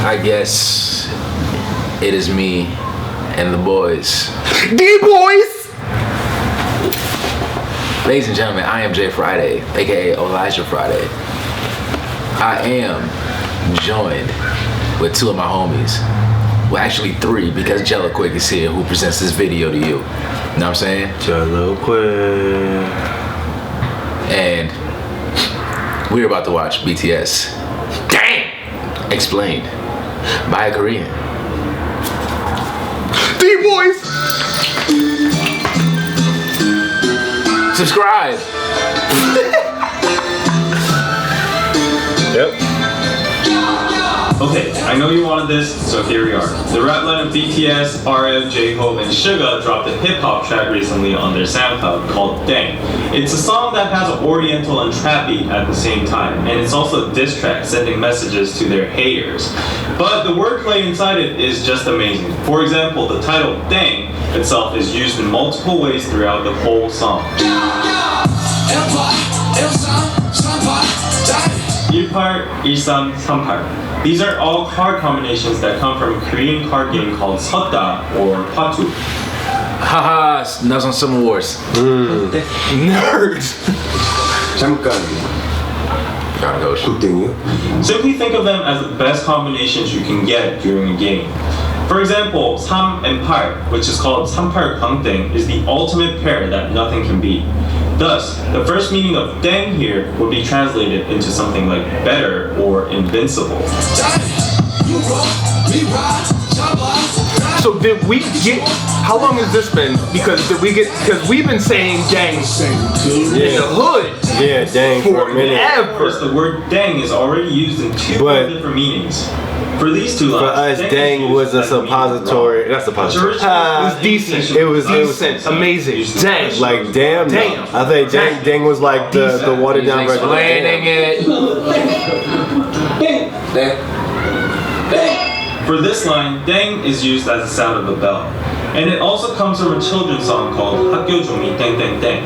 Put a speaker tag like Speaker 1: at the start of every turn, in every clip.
Speaker 1: I guess it is me and the boys.
Speaker 2: The boys!
Speaker 1: Ladies and gentlemen, I am Jay Friday, aka Elijah Friday. I am joined with two of my homies. Well, actually three, because Jello Quick is here, who presents this video to you. You know what I'm saying?
Speaker 2: Jello Quick.
Speaker 1: And we're about to watch BTS. Ddaeng! Explained by a Korean.
Speaker 2: The boys!
Speaker 1: Subscribe!
Speaker 2: Yep.
Speaker 3: Okay, I know you wanted this, so here we are. The rap line of BTS, RM, J-Hope, and Suga dropped a hip-hop track recently on their SoundCloud called Ddaeng. It's a song that has an oriental and trap beat at the same time, and it's also a diss track sending messages to their haters. But the wordplay inside it is just amazing. For example, the title Ddaeng itself is used in multiple ways throughout the whole song. 18, 13, 38. These are all card combinations that come from a Korean card game called Sotda or Patu.
Speaker 1: Haha, that's on Summer Wars.
Speaker 2: Nerds!
Speaker 4: 잠깐
Speaker 1: Gotta go.
Speaker 4: 굿땡이요?
Speaker 3: Simply think of them as the best combinations you can get during a game. For example, 3 and 8, which is called 38 광땡, is the ultimate pair that nothing can beat. Thus, the first meaning of Ddaeng here would be translated into something like better or invincible.
Speaker 2: So did we get, how long has this been? Because we've been saying Ddaeng in the hood.
Speaker 4: Yeah, Ddaeng for a minute.
Speaker 3: First, the word Ddaeng is already used in two different meanings. For these two lines,
Speaker 4: For us, Ddaeng was a suppository. That's a suppository.
Speaker 2: It was decent.
Speaker 4: It was
Speaker 2: amazing. Ddaeng.
Speaker 4: like damn.
Speaker 2: Damn.
Speaker 4: I think Ddaeng was like the watered down version.
Speaker 1: Explaining it.
Speaker 3: For this line, Ddaeng is used as the sound of a bell. And it also comes from a children's song called 학교 종이 땡땡땡.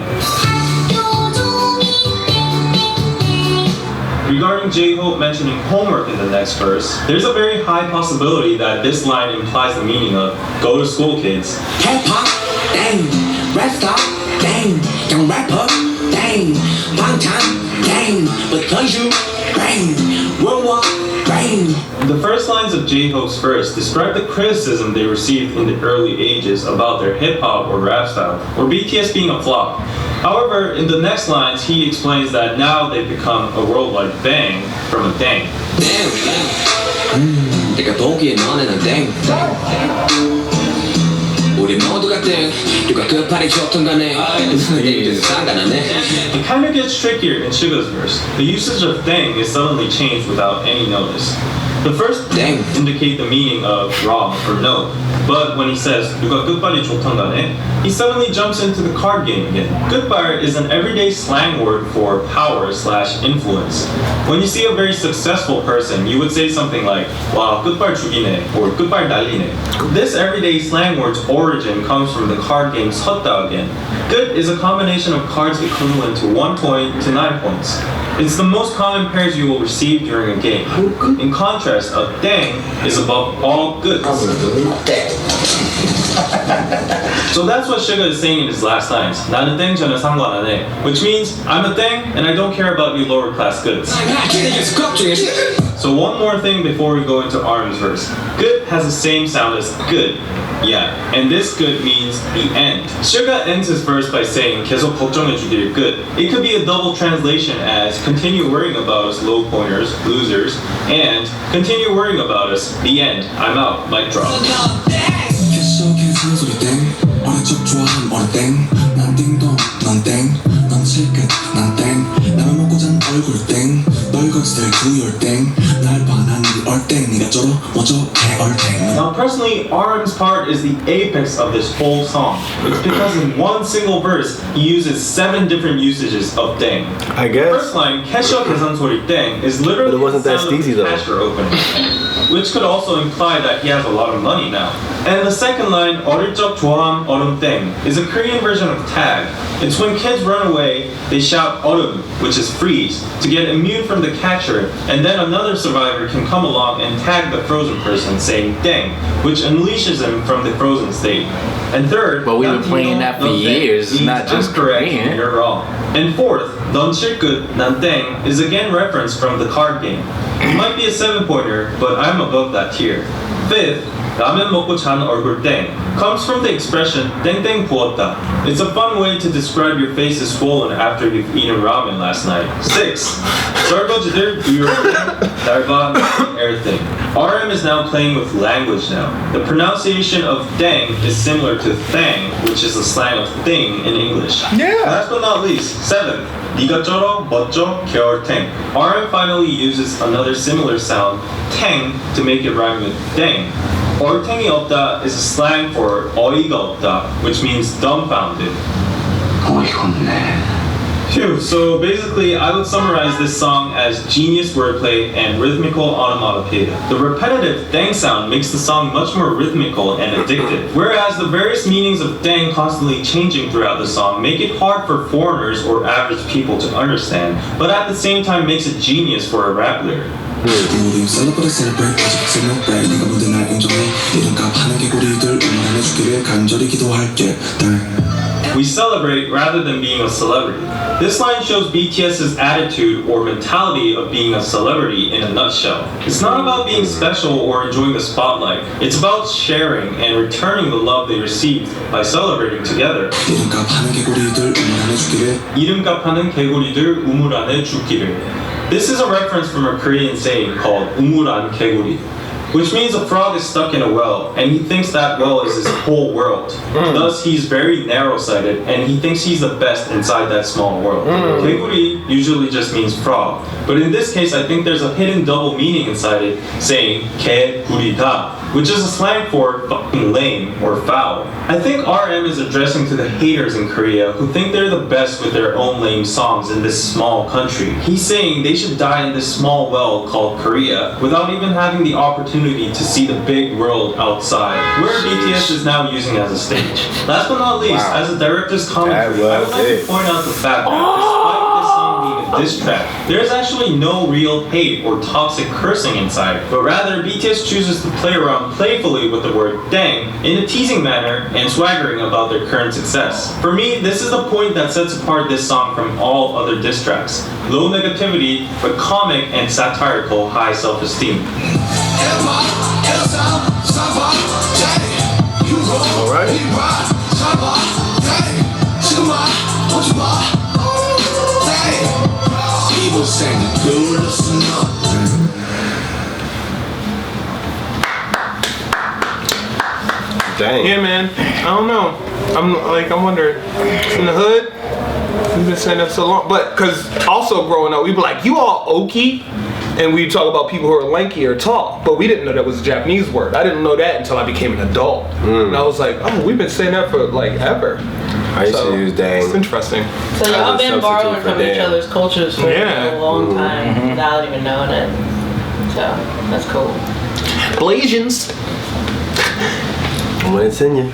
Speaker 3: Regarding J-Hope mentioning homework in the next verse, there's a very high possibility that this line implies the meaning of go to school, kids.
Speaker 5: Hip-hop, Ddaeng, rap star, Ddaeng, young rapper, Ddaeng, 방탄, Ddaeng, because you, Ddaeng, worldwide, Ddaeng.
Speaker 3: The first lines of J-Hope's verse describe the criticism they received in the early ages about their hip-hop or rap style, or BTS being a flop. However, in the next lines, he explains that now they've become a worldwide bang from a Ddaeng.
Speaker 5: 내가 보기에 너네는 Ddaeng. 우리 모두가 Ddaeng. 누가 끝발이 좋든 간에 Ddaeng 상관하네.
Speaker 3: It kind of gets trickier in Suga's verse. The usage of Ddaeng is suddenly changed without any notice. The first
Speaker 5: Ddaeng
Speaker 3: indicate the meaning of wrong or no, but when he says 누가 끝발이 좋든 간에, he suddenly jumps into the card game again. 끝발 is an everyday slang word for power/influence. When you see a very successful person, you would say something like 와 끝발 죽이네 or 끝발 날리네. This everyday slang word's origin comes from the card game Sotda again. 끝 is a combination of cards equivalent to 1 point to 9 points. It's the most common pairs you will receive during a game. In contrast, a Ddaeng is above all goods. So that's what Suga is saying in his last lines. 나는 Ddaeng 저는 상관 안 해. Which means I'm a Ddaeng and I don't care about you lower class goods. So one more thing before we go into Arm's verse. Good has the same sound as good. Yeah, and this good means the end. Suga ends his verse by saying 계속 걱정해주길 good. It could be a double translation as continue worrying about us low pointers, losers, and continue worrying about us, the end. I'm out, mic drop.
Speaker 6: 어린 척 좋아하는 어린 땡 난 띵동 넌 땡 넌 실끝 난 땡 나만 먹고 잔 얼굴 땡 널 거짓을 두열 땡날 반한 네 얼땡 네가 쩔어 먼저 해 얼땡.
Speaker 3: Now personally, RM's part is the apex of this whole song. It's because in one single verse, he uses 7 different usages of Ddaeng.
Speaker 4: I guess.
Speaker 3: First line, 캐셔 계산소리 땡, is literally
Speaker 4: But it wasn't
Speaker 3: the
Speaker 4: that
Speaker 3: sound of
Speaker 4: steezy,
Speaker 3: the
Speaker 4: though.
Speaker 3: cash drawer opening. which could also imply that he has a lot of money now. And the second line, 어릴 적 좋아함 얼음 땡, is a Korean version of tag. It's when kids run away, they shout 얼음, which is freeze, to get immune from the catcher, and then another survivor can come along and tag the frozen person, saying 땡, which unleashes him from the frozen state. And third,
Speaker 1: But we've been playing that for years, it's not just
Speaker 3: correct.
Speaker 1: Korean.
Speaker 3: You're wrong. And fourth, 넌 실끝 난 땡 is again referenced from the card game. It might be a 7-pointer, but I'm above that tier. Fifth, 라면 먹고 잔 얼굴 땡 comes from the expression 땡땡 부었다. It's a fun way to describe your face is swollen after you've eaten ramen last night. 6. 설거지들 부여 얇아 everything. RM is now playing with language now. The pronunciation of dang is similar to thang, which is the slang of thing in English.
Speaker 2: Yeah.
Speaker 3: Last but not least, 7th. 네가 쩔어 멋져 겨울탱. RM finally uses another similar sound, 탱, to make it rhyme with dang. 얼탱이 없다 is a slang for 어이가 없다, which means dumbfounded. Phew, so basically I would summarize this song as genius wordplay and rhythmical onomatopoeia. The repetitive dang sound makes the song much more rhythmical and addictive, whereas the various meanings of dang constantly changing throughout the song make it hard for foreigners or average people to understand, but at the same time makes it genius for a rap lyric.
Speaker 6: 우리 celebrate celebrate 아직 celebrate 네가 뭔데 날 인정해 이름값 하는 개구리들 응원해주기를 간절히 기도할게
Speaker 3: We celebrate rather than being a celebrity. This line shows BTS's attitude or mentality of being a celebrity in a nutshell. It's not about being special or enjoying the spotlight. It's about sharing and returning the love they received by celebrating together.
Speaker 6: 이름값 하는 개구리들 응원해주기를
Speaker 3: 이름값 하는 개구리들 우물 안에 죽기를. This is a reference from a Korean saying called 우물 안 개구리, which means a frog is stuck in a well and he thinks that well is his whole world. Thus, he's very narrow-sighted and he thinks he's the best inside that small world. 개구리 usually just means frog, but in this case, I think there's a hidden double meaning inside it, saying 개구리다, which is a slang for fucking lame or foul. I think RM is addressing to the haters in Korea who think they're the best with their own lame songs in this small country. He's saying they should die in this small well called Korea without even having the opportunity to see the big world outside, where BTS is now using as a stage. Last but not least, as a director's commentary, I would like to point out the fact that despite this song being a diss track, there is actually no real hate or toxic cursing inside, but rather BTS chooses to play around playfully with the word dang in a teasing manner and swaggering about their current success. For me, this is the point that sets apart this song from all other diss tracks. Low negativity, but comic and satirical high self-esteem.
Speaker 4: Dang.
Speaker 2: Yeah, man. I don't know. I'm wondering. In the hood, we've been saying that so long. But, because also growing up, we'd be like, you all okie? And we talk about people who are lanky or tall. But we didn't know that was a Japanese word. I didn't know that until I became an adult. And I was like, oh, we've been saying that for like ever.
Speaker 4: I used to use dang.
Speaker 2: It's interesting.
Speaker 7: So y'all
Speaker 4: As a
Speaker 7: been borrowing
Speaker 4: substitute for
Speaker 7: from each
Speaker 4: damn.
Speaker 7: other's cultures for
Speaker 2: Yeah.
Speaker 7: a long time without even knowing it. So that's cool.
Speaker 2: Blasians.
Speaker 4: When it's in you.